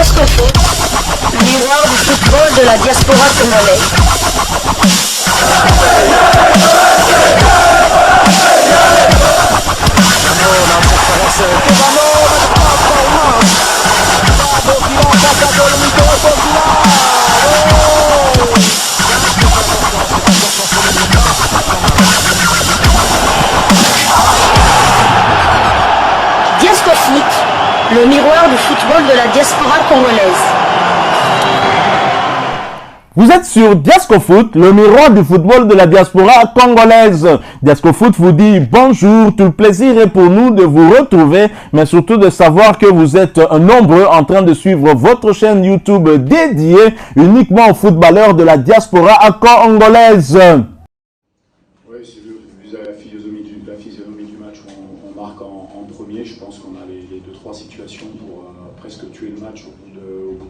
Diascofoot, le miroir du football de la diaspora congolaise. Diascofoot, le miroir du football de la diaspora congolaise. Vous êtes sur Diascofoot, le miroir du football de la diaspora congolaise. Diascofoot vous dit bonjour, tout le plaisir est pour nous de vous retrouver, mais surtout de savoir que vous êtes nombreux en train de suivre votre chaîne YouTube dédiée uniquement aux footballeurs de la diaspora congolaise. Oui, c'est vu la physionomie du match où on marque en premier. Je pense qu'on a les 2-3 situations pour presque tuer le match au bout de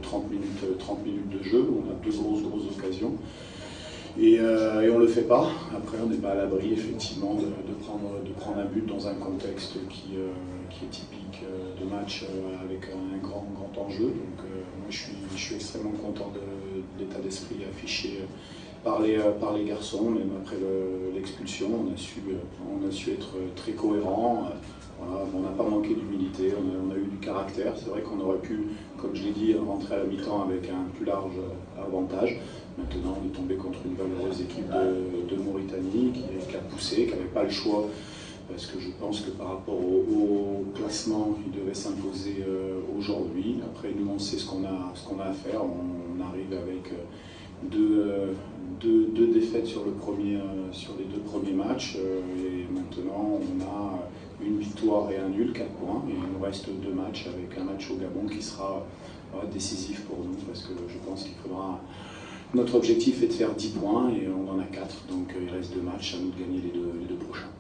30 minutes de jeu. On a deux grosses occasions et on le fait pas. Après, on n'est pas à l'abri effectivement de prendre un but dans un contexte qui est typique de match avec un grand enjeu. Donc moi je suis extrêmement content de l'état d'esprit affiché par les garçons. Même après l'expulsion, on a su être très cohérent. Voilà, on n'a pas manqué d'humilité, on a eu du caractère. C'est vrai qu'on aurait pu, comme je l'ai dit, rentrer à la mi-temps avec un plus large avantage. Maintenant, on est tombé contre une valeureuse équipe de Mauritanie qui a poussé, qui n'avait pas le choix, parce que je pense que par rapport au classement, il devait s'imposer aujourd'hui. Après, nous, on sait ce qu'on a à faire. On arrive avec deux défaites sur les deux premiers matchs. Et maintenant, on a une victoire et un nul, 4 points. Et il nous reste 2 matchs, avec un match au Gabon qui sera décisif pour nous, parce que je pense qu'il faudra... Notre objectif est de faire 10 points et on en a 4, donc il reste 2 matchs, à nous de gagner les deux prochains.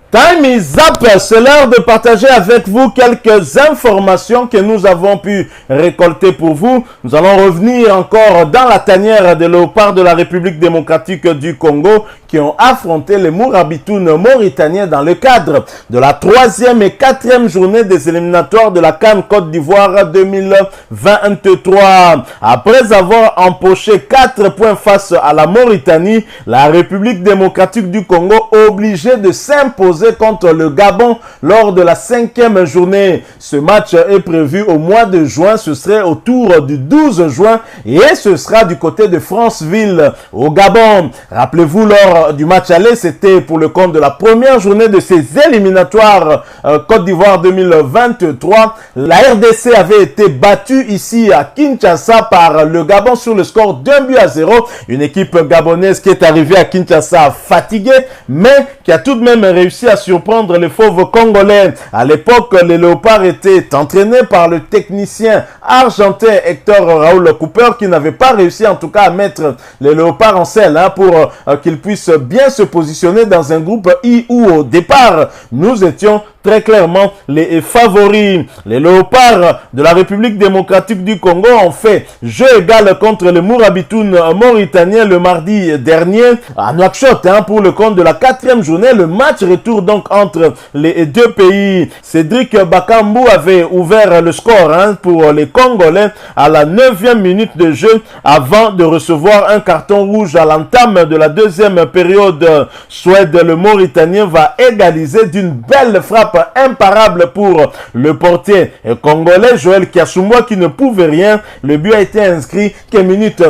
Time is up, c'est l'heure de partager avec vous quelques informations que nous avons pu récolter pour vous. Nous allons revenir encore dans la tanière des léopards de la République démocratique du Congo qui ont affronté les Mourabitounes mauritaniens dans le cadre de la 3e et 4e journée des éliminatoires de la CAN Côte d'Ivoire 2023. Après avoir empoché 4 points face à la Mauritanie, la République démocratique du Congo obligée de s'imposer contre le Gabon lors de la 5e journée. Ce match est prévu au mois de juin, ce serait autour du 12 juin et ce sera du côté de Franceville au Gabon. Rappelez-vous, lors du match aller, c'était pour le compte de la première journée de ces éliminatoires Côte d'Ivoire 2023. La RDC avait été battue ici à Kinshasa par le Gabon sur le score d'1-0. Une équipe gabonaise qui est arrivée à Kinshasa fatiguée, mais qui a tout de même réussi à surprendre les fauves congolais. À l'époque, les léopards étaient entraînés par le technicien argentin Hector Raoul Cooper, qui n'avait pas réussi en tout cas à mettre les léopards en selle pour qu'ils puissent bien se positionner dans un groupe I où au départ nous étions très clairement les favoris. Les léopards de la République démocratique du Congo ont fait jeu égal contre les Mourabitounes mauritaniens le mardi dernier à Nouakchott pour le compte de la 4e journée. Le match retour donc entre les deux pays. Cédric Bakambu avait ouvert le score pour les Congolais à la 9e minute de jeu avant de recevoir un carton rouge à l'entame de la 2e période. Suède, le Mauritanien va égaliser d'une belle frappe imparable pour le portier congolais Joël Kiasumwa qui ne pouvait rien. Le but a été inscrit quelques minutes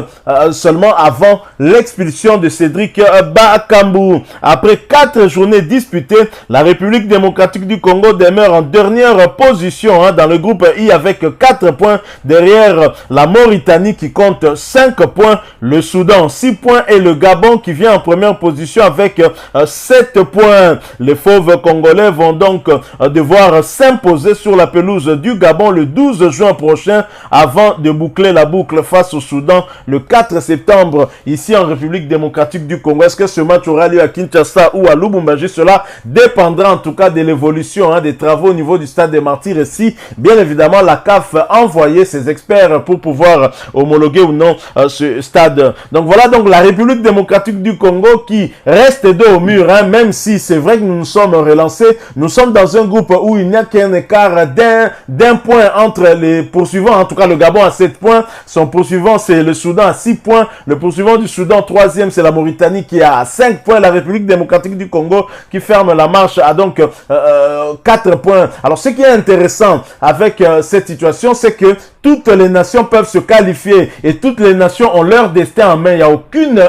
seulement avant l'expulsion de Cédric Bakambu. Après 4 journées disputées, la République démocratique du Congo demeure en dernière position dans le groupe I avec 4 points derrière la Mauritanie qui compte 5 points, le Soudan 6 points et le Gabon qui vient en première position avec 7 points. Les fauves congolais vont donc devoir s'imposer sur la pelouse du Gabon le 12 juin prochain avant de boucler la boucle face au Soudan le 4 septembre ici en République démocratique du Congo. Est-ce que ce match aura lieu à Kinshasa ou à Lubumbashi? Cela dépendra en tout cas de l'évolution des travaux au niveau du stade des Martyrs et si bien évidemment la CAF a envoyé ses experts pour pouvoir homologuer ou non ce stade. Donc voilà donc la République démocratique du Congo qui reste dos au mur, même si c'est vrai que nous nous sommes relancés, nous sommes dans un groupe où il n'y a qu'un écart d'un point entre les poursuivants. En tout cas, le Gabon a 7 points. Son poursuivant, c'est le Soudan à 6 points. Le poursuivant du Soudan, troisième, c'est la Mauritanie qui a 5 points. La République démocratique du Congo qui ferme la marche a donc 4 points. Alors, ce qui est intéressant avec cette situation, c'est que toutes les nations peuvent se qualifier et toutes les nations ont leur destin en main. Il n'y a aucune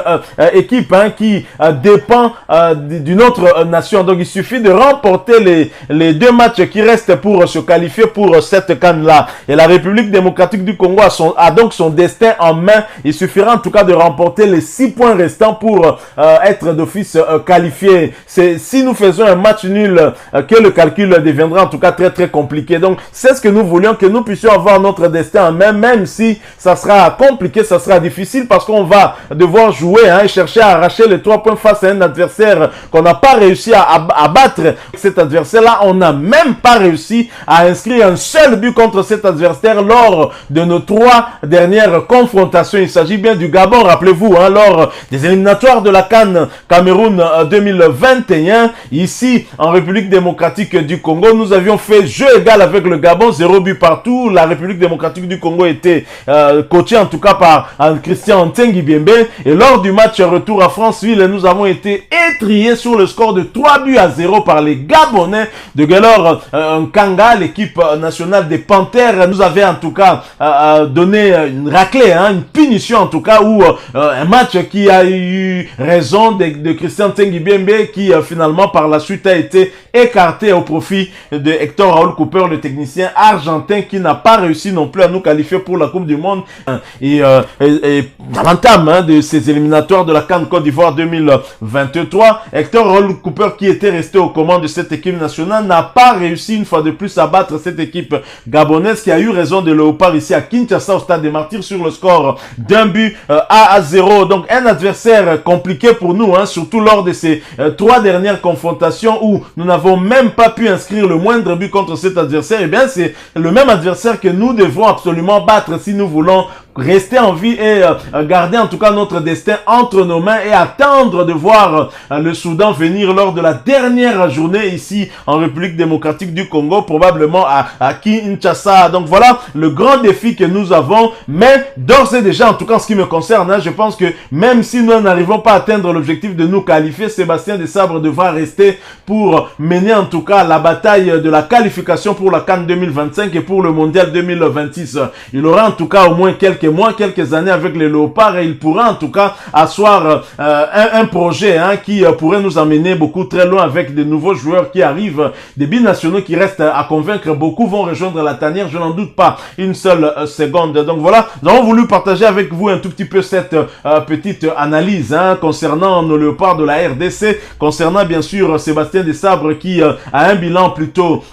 équipe qui dépend d'une autre nation. Donc, il suffit de remporter les 2 matchs qui restent pour se qualifier pour cette CAN-là. Et la République démocratique du Congo a donc son destin en main. Il suffira en tout cas de remporter les 6 points restants pour être d'office qualifié. Si nous faisons un match nul, que le calcul deviendra en tout cas très très compliqué. Donc, c'est ce que nous voulions, que nous puissions avoir notre destin en main, même si ça sera compliqué, ça sera difficile parce qu'on va devoir jouer et chercher à arracher les 3 points face à un adversaire qu'on n'a pas réussi à battre. Cet adversaire-là, on n'a même pas réussi à inscrire un seul but contre cet adversaire lors de nos 3 dernières confrontations. Il s'agit bien du Gabon, rappelez-vous, lors des éliminatoires de la CAN Cameroun 2021. Ici, en République démocratique du Congo, nous avions fait jeu égal avec le Gabon, 0 but partout. La République démocratique du Congo était coaché en tout cas par Christian Ntengi Biembe. Et lors du match retour à Franceville, nous avons été étriés sur le score de 3-0 par les Gabonais de Gelor Nkanga, l'équipe nationale des Panthères. Nous avait en tout cas donné une raclée, une punition en tout cas, ou un match qui a eu raison de Christian Ntengi Biembe qui finalement par la suite a été écarté au profit de Hector Raoul Cooper, le technicien argentin qui n'a pas réussi non plus à nous qualifier pour la Coupe du Monde. Et dans l'entame de ces éliminatoires de la CAN Côte d'Ivoire 2023, Hector Raoul Cooper, qui était resté aux commandes de cette équipe nationale, n'a pas réussi une fois de plus à battre cette équipe gabonaise qui a eu raison de Léopard ici à Kinshasa au Stade des Martyrs sur le score d'1-0. Donc un adversaire compliqué pour nous, surtout lors de ces 3 dernières confrontations où nous n'avons même pas pu inscrire le moindre but contre cet adversaire. Et bien c'est le même adversaire que nous devons absolument battre si nous voulons rester en vie et garder en tout cas notre destin entre nos mains et attendre de voir le Soudan venir lors de la dernière journée ici en République démocratique du Congo, probablement à Kinshasa. Donc voilà le grand défi que nous avons, mais d'ores et déjà, en tout cas en ce qui me concerne, je pense que même si nous n'arrivons pas à atteindre l'objectif de nous qualifier, Sébastien Desabre devra rester pour mener en tout cas la bataille de la qualification pour la CAN 2025 et pour le Mondial 2026. Il aura en tout cas au moins quelques années avec les Léopards et il pourra en tout cas asseoir un projet qui pourrait nous emmener beaucoup très loin avec de nouveaux joueurs qui arrivent, des binationaux qui restent à convaincre. Beaucoup vont rejoindre la tanière, je n'en doute pas une seule seconde. Donc voilà, nous avons voulu partager avec vous un tout petit peu cette petite analyse concernant nos Léopards de la RDC, concernant bien sûr Sébastien Desabre qui a un bilan plutôt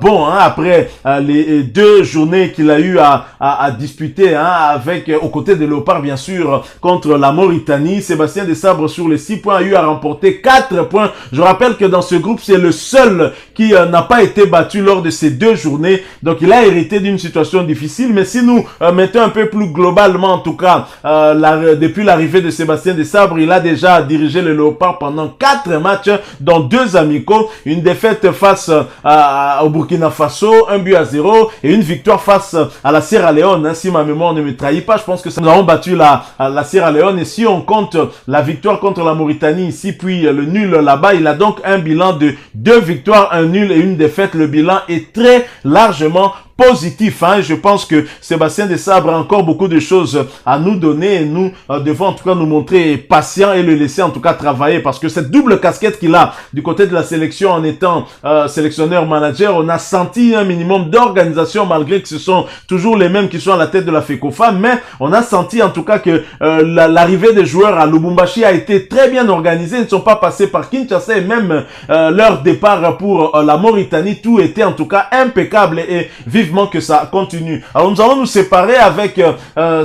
bon après les 2 journées qu'il a eu à disputer avec aux côtés des Léopards bien sûr contre la Mauritanie. Sébastien Desabre sur les 6 points a eu à remporter 4 points. Je rappelle que dans ce groupe c'est le seul qui n'a pas été battu lors de ces 2 journées. Donc il a hérité d'une situation difficile, mais si nous mettons un peu plus globalement en tout cas depuis l'arrivée de Sébastien Desabre, il a déjà dirigé les Léopards pendant 4 matchs dont 2 amicaux, une défaite face au Burkina Faso, 1-0 et une victoire face à la Sierra Leone, si ma mémoire ne me trahit pas. Je pense que nous avons battu la Sierra Leone et si on compte la victoire contre la Mauritanie ici puis le nul là-bas, il a donc un bilan de 2 victoires, 1 nul et 1 défaite. Le bilan est très largement positif. Je pense que Sébastien Desabre a encore beaucoup de choses à nous donner et nous devons en tout cas nous montrer patients et le laisser en tout cas travailler parce que cette double casquette qu'il a du côté de la sélection en étant sélectionneur-manager, on a senti un minimum d'organisation malgré que ce sont toujours les mêmes qui sont à la tête de la FECOFA, mais on a senti en tout cas que l'arrivée des joueurs à Lubumbashi a été très bien organisée. Ils ne sont pas passés par Kinshasa et même leur départ pour la Mauritanie, tout était en tout cas impeccable et vivement que ça continue. Alors nous allons nous séparer avec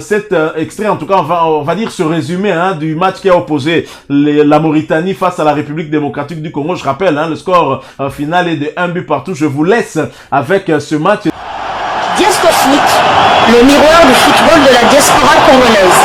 cet extrait, en tout cas on va dire ce résumé du match qui a opposé la Mauritanie face à la République démocratique du Congo. Je rappelle, le score final est de 1 but partout. Je vous laisse avec ce match. Diaspora Foot, le miroir du football de la diaspora congolaise.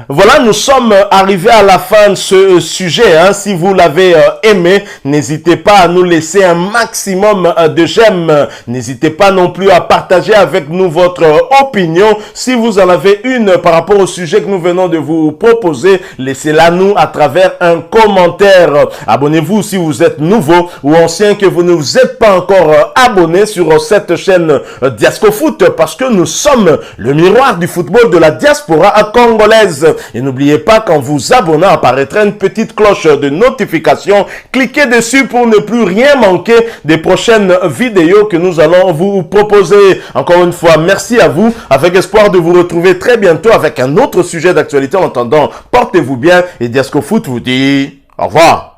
Voilà, nous sommes arrivés à la fin de ce sujet. Hein. Si vous l'avez aimé, n'hésitez pas à nous laisser un maximum de j'aime. N'hésitez pas non plus à partager avec nous votre opinion. Si vous en avez une par rapport au sujet que nous venons de vous proposer, laissez-la nous à travers un commentaire. Abonnez-vous si vous êtes nouveau ou ancien que vous ne vous êtes pas encore abonné sur cette chaîne Diascofoot, parce que nous sommes le miroir du football de la diaspora congolaise. Et n'oubliez pas qu'en vous abonnant apparaîtra une petite cloche de notification. Cliquez dessus pour ne plus rien manquer des prochaines vidéos que nous allons vous proposer. Encore une fois, merci à vous, avec espoir de vous retrouver très bientôt avec un autre sujet d'actualité. En attendant, portez-vous bien et Diascofoot vous dit au revoir.